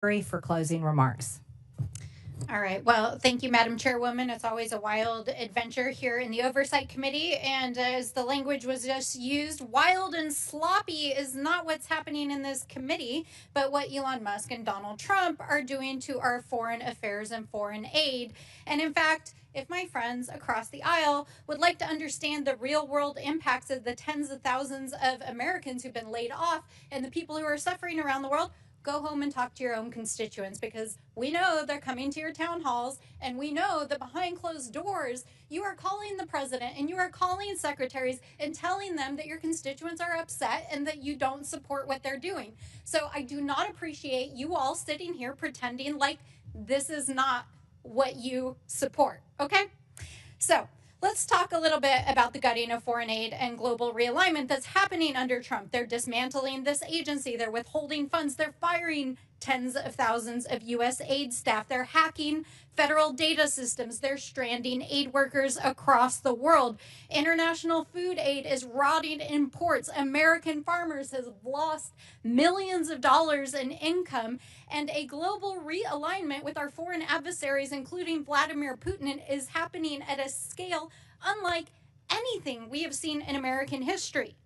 For closing remarks. All right. Well, thank you, Madam Chairwoman. It's always a wild adventure here in the Oversight Committee. And as the language was just used, wild and sloppy is not what's happening in this committee, but what Elon Musk and Donald Trump are doing to our foreign affairs and foreign aid. And in fact, if my friends across the aisle would like to understand the real world impacts of the tens of thousands of Americans who've been laid off and the people who are suffering around the world, go home and talk to your own constituents, because we know they're coming to your town halls, and we know that behind closed doors, you are calling the president and you are calling secretaries and telling them that your constituents are upset and that you don't support what they're doing. So I do not appreciate you all sitting here pretending like this is not what you support, okay? So let's talk a little bit about the gutting of foreign aid and global realignment that's happening under Trump. They're dismantling this agency. They're withholding funds. They're firing tens of thousands of U.S. aid staff. They're hacking federal data systems. They're stranding aid workers across the world. International food aid is rotting in ports. American farmers have lost millions of dollars in income. And a global realignment with our foreign adversaries, including Vladimir Putin, is happening at a scale unlike anything we have seen in American history.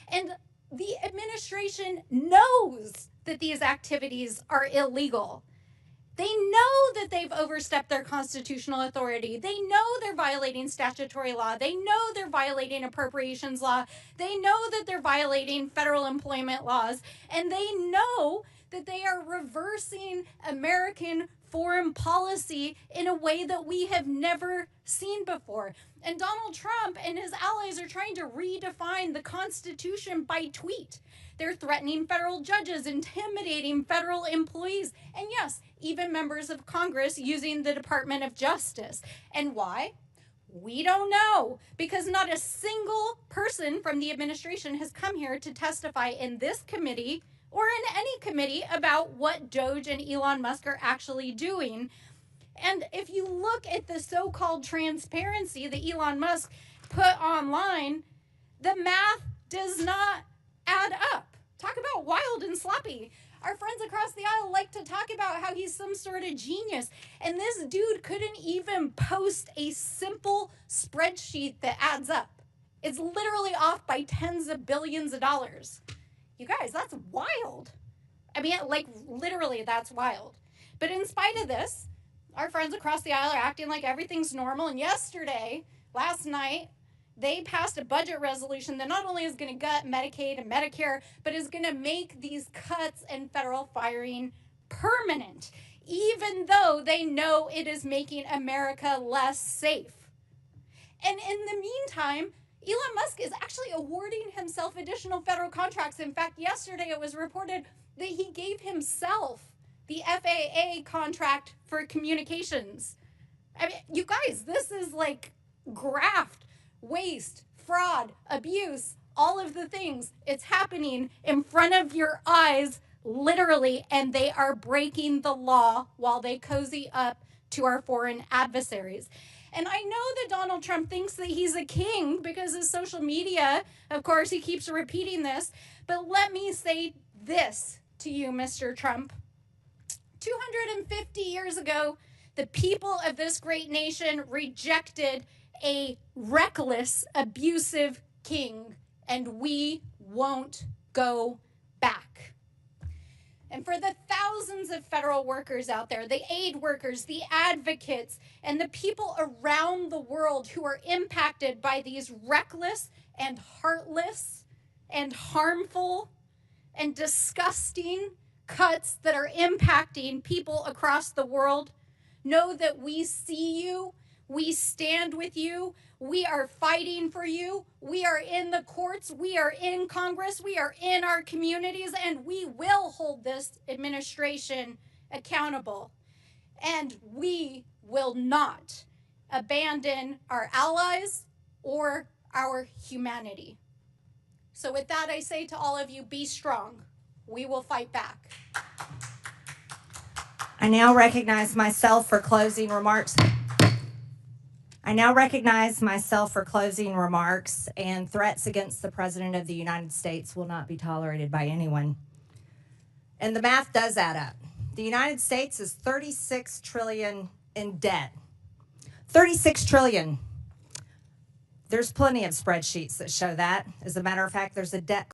And the administration knows that these activities are illegal. They know that they've overstepped their constitutional authority. They know they're violating statutory law. They know they're violating appropriations law. They know that they're violating federal employment laws. And they know that they are reversing American foreign policy in a way that we have never seen before. And Donald Trump and his allies are trying to redefine the Constitution by tweet. They're threatening federal judges, intimidating federal employees, and yes, even members of Congress using the Department of Justice. And why? We don't know, because not a single person from the administration has come here to testify in this committee or in any committee about what DOGE and Elon Musk are actually doing. And if you look at the so-called transparency that Elon Musk put online, the math does not add up. Talk about wild and sloppy. Our friends across the aisle like to talk about how he's some sort of genius. And this dude couldn't even post a simple spreadsheet that adds up. It's literally off by tens of billions of dollars. You guys, that's wild. I mean, like, literally, that's wild. But in spite of this, our friends across the aisle are acting like everything's normal. And last night, they passed a budget resolution that not only is going to gut Medicaid and Medicare, but is going to make these cuts and federal firing permanent, even though they know it is making America less safe. And in the meantime, Elon Musk is actually awarding himself additional federal contracts. In fact, yesterday it was reported that he gave himself the FAA contract for communications. I mean, you guys, this is like graft, waste, fraud, abuse, all of the things. It's happening in front of your eyes, literally, and they are breaking the law while they cozy up to our foreign adversaries. And I know that Donald Trump thinks that he's a king because his social media, of course, he keeps repeating this. But let me say this to you, Mr. Trump. 250 years ago, the people of this great nation rejected a reckless, abusive king, and we won't go back. And for the thousands of federal workers out there, the aid workers, the advocates, and the people around the world who are impacted by these reckless and heartless and harmful and disgusting cuts that are impacting people across the world, know that we see you, we stand with you, we are fighting for you, we are in the courts, we are in Congress, we are in our communities, and we will hold this administration accountable. And we will not abandon our allies or our humanity. So with that, I say to all of you, be strong. We will fight back. I now recognize myself for closing remarks. And threats against the President of the United States will not be tolerated by anyone. And the math does add up. the United States is 36 trillion in debt. 36 trillion. There's plenty of spreadsheets that show that. As a matter of fact, there's a debt